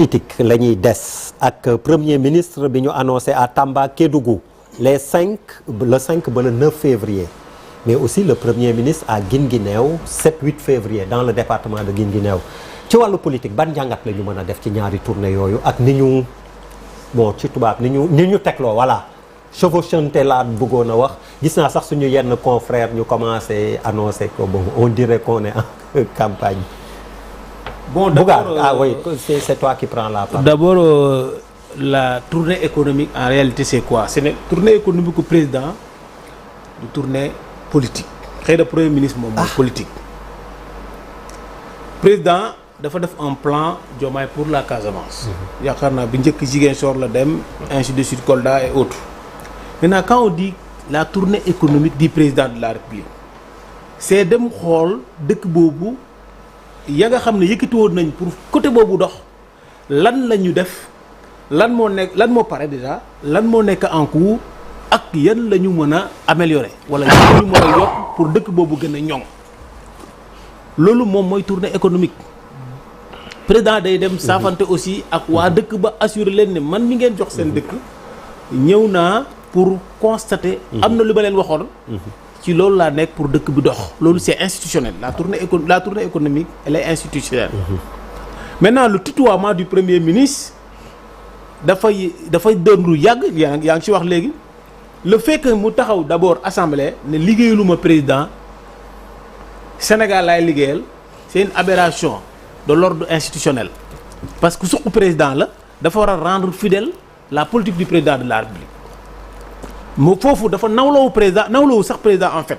politique la ñuy des ak premier ministre bi ñu annoncé à Tamba Kédougou le 5 ba le 9 février mais aussi le premier ministre à Guinguinéo 7-8 février dans le département de Guinguinéo ci wàllu politique ban njàngat la ñu mën a def ci ñaari tournée yooyu ak ni ñu bon ci tubaab ni ñu tegloo voilà chevauchante laa bëggoon a wax gis naa sax suñu yenn confrères ñu commencé annoncé que bon on dirait qu'on est en campagne. Bon, d'abord, oui, c'est toi qui prends la parole. D'abord, la tournée économique, en réalité, c'est quoi? C'est une tournée économique au président, une tournée politique. Xëy na premier ministre moom mooy politique. Président dafa def un plan Diomaye pour la Casamance. yaakaar naa bi njëkk Ziguinchor la dem, ainsi de suite Kolda et autres. Maintenant, quand on dit la tournée économique du président de la République, c'est dem xool dëkk boobu. ya nga xam ne yëkkati woon nañ pour côté boobu dox lan la ñu def lan moo pare déjà lan moo nekk en cours ak yan la ñu mën a améliorer wala yan la ñu mën a yokk pour dëkk boobu gën a ñoŋ loolu moom mooy tournée économique président day dem saafante aussi ak waa dëkk ba assurer leen ne man mi ngeen jox seen dëkk ñëw naa pour constater am na lu ma leen waxoon ci loolu laa nekk pour dëkk bi dox loolu c'est institutionnel la tournée économique elle est institutionnelle. Maintenant le tutoiement du premier ministre dafay doon lu yàgg yaa ngi ci wax léegi le fait que mu taxaw d'abord assemblée ne liggéeyaluma président Sénégal laay liggéeyal c'est une aberration de l'ordre institutionnel parce que suqu président la dafa war a rendre fidèle la politique du président de la République. moo foofu dafa nawloowu sax président en fait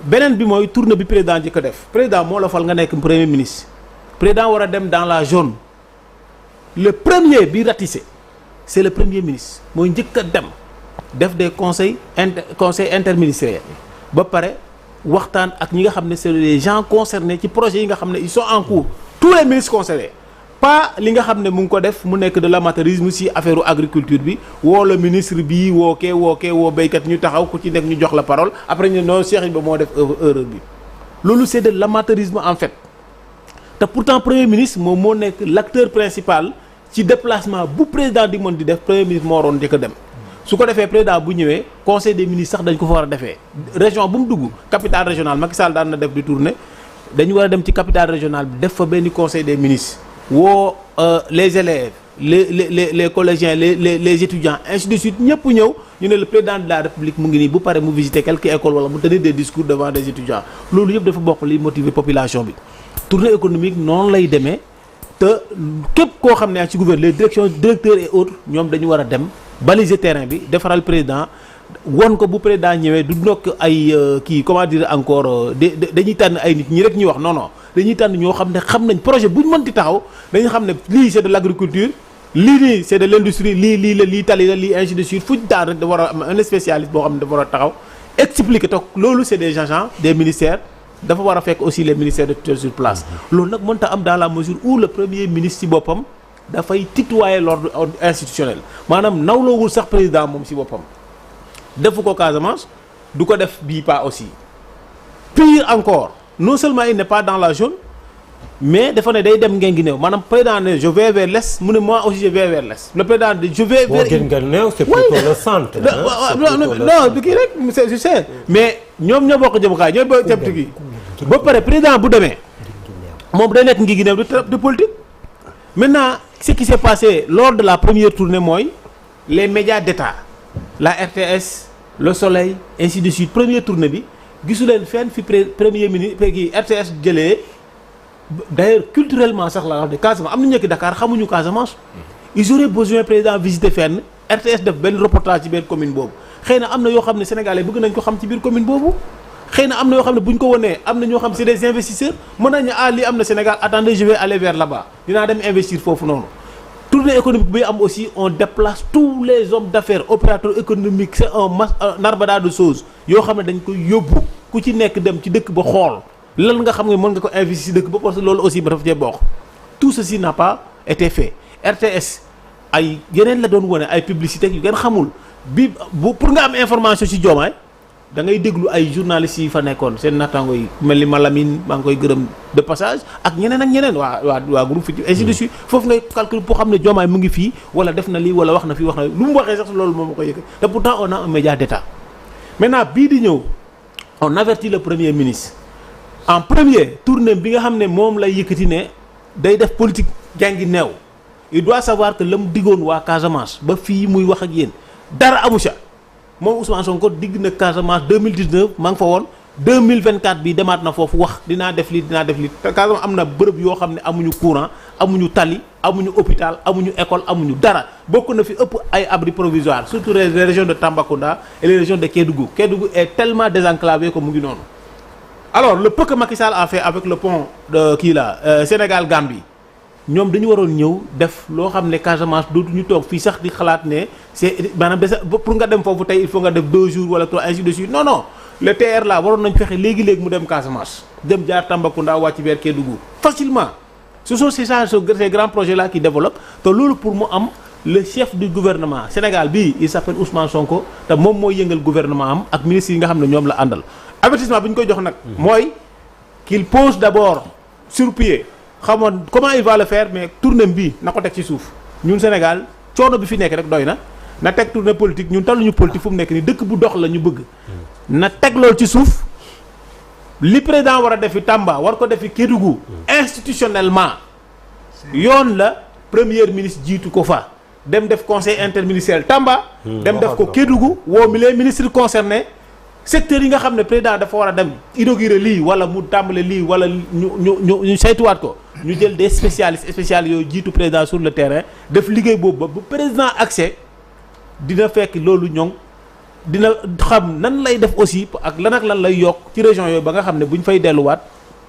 beneen bi mooy tournée bi président ji ko def président moo la fal nga nekk premier ministre président war a dem dans la zone le premier bi ratissé c'est le premier ministre mooy njëkk a dem def des conseils interministériels ba pare waxtaan ak ñi nga xam ne c'est les gens concernés ci projets yi nga xam ne ils sont en cours tous les ministres concernés pas li nga xam ne mu ngi ko def mu nekk de l'amateurisme ci affaire agriculture bi woo la ministre bi woo béykat ñu taxaw ku ci nekk ñu jox la parole après ñu non Cheikh Iba moo def erreur bi loolu c'est de l'amateurisme en fait te pourtant premier ministre moom moo nekk l'acteur principal ci déplacement bu président di mën di def premier ministre moo waroon njëkk a dem su ko defee président bu ñëwee conseil des ministres sax dañ ko fa war a defee région bu mu dugg capitale régionale Macky Sall daan na def di tournée dañu war a dem ci capitale régionale bi def fa benn conseil des ministres woo les élèves les collégiens les étudiants ainsi de suite ñëpp ñëw ñu ne le président de la République mu ngi nii bu pare mu visiter quelques écoles wala mu tenir des discours devant des étudiants loolu yëpp dafa bokk li motiver population bi tournée économique noonu lay demee te képp koo xam ne ak ci gouvernement les directeurs et autres ñoom dañu war a dem baliser terrain bi defaral président won ko bu président ñëwee du nokk ay comment dire encore dañuy tànn ay nit ñi rek ñuy wax non dañuy tànn ñoo xam ne xam nañ projet bu ñu mënti taxaw dañu xam ne lii c'est de l'agriculture lii nii c'est de l'industrie lii la lii tali la lii ainsi de suite fu ñu daan rek da war a am un spécialiste boo xam ne dafa war a taxaw expliquer toog loolu c'est des agents des ministères dafa war a fekk aussi les ministères de tutelle sur place loolu nag mënta am dans la mesure où le premier ministre ci boppam dafay tutoyer l'ordre institutionnel maanaam nawloowul sax président moom ci boppam defu ko Casamance du ko def bii pas aussi pire encore non seulement il n'est pas dans la zone mais dafa ne day dem Guinguinéo maanaam président ne je vais vers l'est mu ne moi aussi je vais vers l'est le président de je vais vers Guinguinéo c'est plutôt le centre non du kii rek je sais mais ñoom ñoo bokk jëmukaay ñooy bokk jëm gi ba pare président bu demee moom day nekk Guinguinéo de politique maintenant ce qui s'est passé lors de la première tournée mooy les médias d'État la RTS le Soleil ainsi de suite première tournée bi gisu leen fenn fi premier ministre ki RTS jëlee d'ailleurs culturellement sax la wax de Casamance am na ñekk Dakar xamuñu Casamance ils auraient besoin président visiter fenn RTS def benn reportage ci benn commune boobu xëy na am na yoo xam ne sénégalais bëgg nañ ko xam ci biir commune boobu xëy na am na yoo xam ne bu ñu ko wonee am na ñoo xam c'est des investisseurs mën nañu lii am na Sénégal attendez je vais aller vers là-bas dinaa dem investir foofu noonu tournée économique bi am aussi on déplace tous les hommes d'affaires opérateurs économiques c'est un armada de choses yoo xam ne dañ koy yóbbu ku ci nekk dem ci dëkk ba xool lan nga xam ne mën nga ko investir ci dëkk ba parce que loolu aussi ba dafa cee bokk tout ceci n'a pas été fait RTS ay yeneen la doon wone ay publicité yu ngeen xamul bi pour nga am information ci Diomaye da ngay déglu ay journalistes yi fa nekkoon seen nattaango yi mel ni Malamine maa ngi koy gërëm de passage ak ñeneen waa groupe Futurs ainsi de suite foofu ngay calcul pour xam ne Diomaye mu ngi fii wala def na lii wala wax na fii wax na lu mu waxee sax loolu moom ma koy yëkkat te pourtant on a un média d'état maintenant bii di ñëw on avertit le premier ministre en premier tournée bi nga xam ne moom lay yëkkati ne day def politique jàngi neew il doit savoir que la mu diggoon waa Casamance ba fii muy wax ak yéen dara amu ca moom Ousmane Sonko digg na Casamance 2019 maa ngi fa woon 2024 bi demaat na foofu wax dinaa def lii te Casamance am na bërëb yoo xam ne amuñu courant amuñu tali amuñu hôpital amuñu école amuñu dara bokk na fi ëpp ay abris provisoires surtout les régions de Tambacounda et les régions de Kédougou est tellement désenclavé que mu ngi noonu. alors le peu que Macky Sall a fait avec le pont de Sénégal-Gambie ñoom dañu waroon ñëw def loo xam ne Casamance dootuñu toog fii sax di xalaat ne c'est maanaam pour nga dem foofu tey il faut nga def 2 jours wala 3 ainsi de suite non le TR là waroon nañ fexe léegi mu dem Casamance dem jaar Tambacounda wàcc vers Kédougou facilement ce sont ces grands projets là qui développent te loolu pour mu am le chef du gouvernement Sénégal bii il s'appelle Ousmane Sonko te moom mooy yëngal gouvernement am ak ministres yi nga xam ne ñoom la àndal avertissement bi ñu koy jox nag mooy qu'il pose d'abord sur pied xamoon comment il va le faire mais tournée bi na ko teg ci suuf ñun Sénégal coono bi fi nekk rek doy na teg tournée politique ñun taluñu politique fu mu nekk nii dëkk bu dox la ñu bëgg na teg loolu ci suuf li président war a defi Tamba war ko defi Kédougou institutionnellement yoon la premier ministre jiitu ko fa dem def conseil interministériel Tamba dem def ko Kédougou woo les ministres concernés secteurs yi nga xam ne président dafa war a dem inaugurer lii wala mu tàmbale lii wala ñu saytuwaat ko ñu jël des spécialistes yooyu jiitu président sur le terrain def liggéey boobu ba bu président accès dina fekk loolu ñoŋ dina xam nan lay def aussi ak lan lay yokk ci région yooyu ba nga xam ne bu ñu fay delluwaat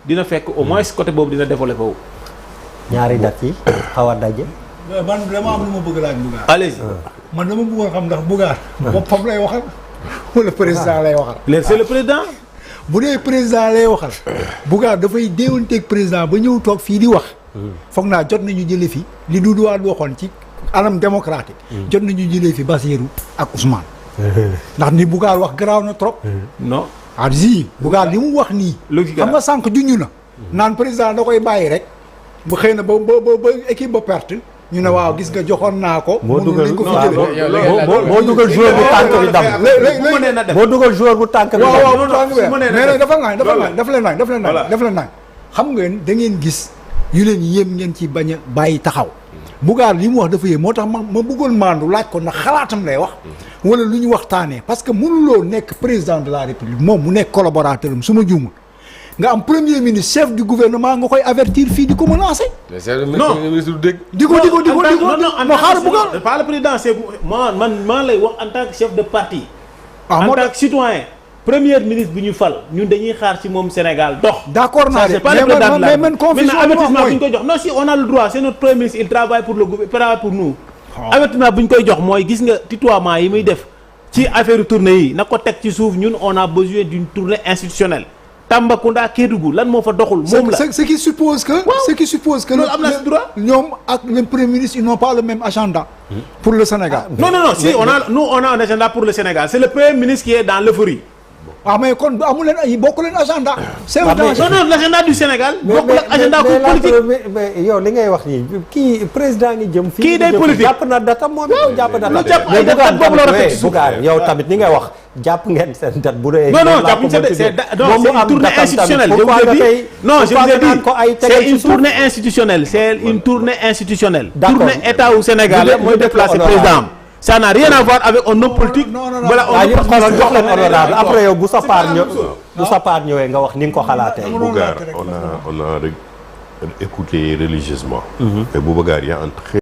dina fekk au moins côté boobu dina développé wu. ñaari date yi xaw a daje. man dama am lu ma bëgg laaj Bougar. allez man dama bëggoon xam ndax Bougar. boppam lay waxal. wala président lay waxal. c'est le président. bu dee président lay waxal. Bougar dafay déewanteeg président ba ñëw toog fii di wax. foog naa jot nañu jëlee fi li Doudou Wade waxoon ci anam démocratique. jot nañu jëlee fi Bassirou ak Ousmane. ndax ni Bougar wax garaaw na trop. non si Bougar li mu wax nii. xam nga sànq juñu na. naan président da koy bàyyi rek. bu xëy na ba équipe ba perte. ñu ne waaw gis nga joxoon naa ko. moo dugal ko moo dugal joueur bu tànk bi dam moo dugal joueur bu tànk bi waaw bu tànk bi mais nag dafa leen naan xam ngeen da ngeen gis yu leen yéem ngeen ci bañ a bàyyi taxaw. Bougar li mu wax dafa yéem moo tax ma bëggoon maandu laaj ko ndax xalaatam lay wax. wala lu ñu waxtaanee parce que mënuloo nekk président de la république moom mu nekk collaborateur am su ma juumul. nga am premier ministre chef du gouvernement nga koy avertir fii di ko menacer. non di ko non xaaral Bougar. pas le président c'est man lay wax en tant que chef de parti. en tant que citoyen. premier ministre bi ñu fal ñun dañuy xaar ci moom Sénégal dox. d'accord naa de mais man confusion avertissement bu ñu koy jox non si on a le droit c'est notre premier ministre il travaille pour le gouvernement pour nous. avertissement bu ñu koy jox mooy gis nga tutoiement yi muy def ci affaire tournée yi na ko teg ci suuf ñun on a besoin d'une tournée institutionnelle. Tambacounda Kédougou lan moo fa doxul. moom la ce qui suppose que. ce qui suppose que. loolu am na si droit. ñoom ak le premier ministre ils n'ont pas le même agenda. pour le Sénégal. non si on a un agenda pour le Sénégal c'est le premier ministre qui est dans l'euphorie. mais kon amu leen ay bokk leen agenda. c'est non l'agenda du Sénégal. bokkul ak agenda politique mais yow li ngay wax nii kii président ngi jëm. kii day politique jàpp na data moom it jàpp data. lu jàpp ay date boobu la war a teg ci suuf yow tamit ni ngay wax jàpp ngeen seen date bu dee. non jàppuñu c'est une tournée institutionnelle. je vous ai dit c'est une tournée institutionnelle. c'est une tournée institutionnelle. tournée état au Sénégal mooy déplacer président. ça n'a rien à voir avec un homme politique. voilà on jox leen honorable après yow bu sa part ñëwee nga wax ni nga ko xalaatee. Bougar on a écouté religieusement. et Bougar y a un très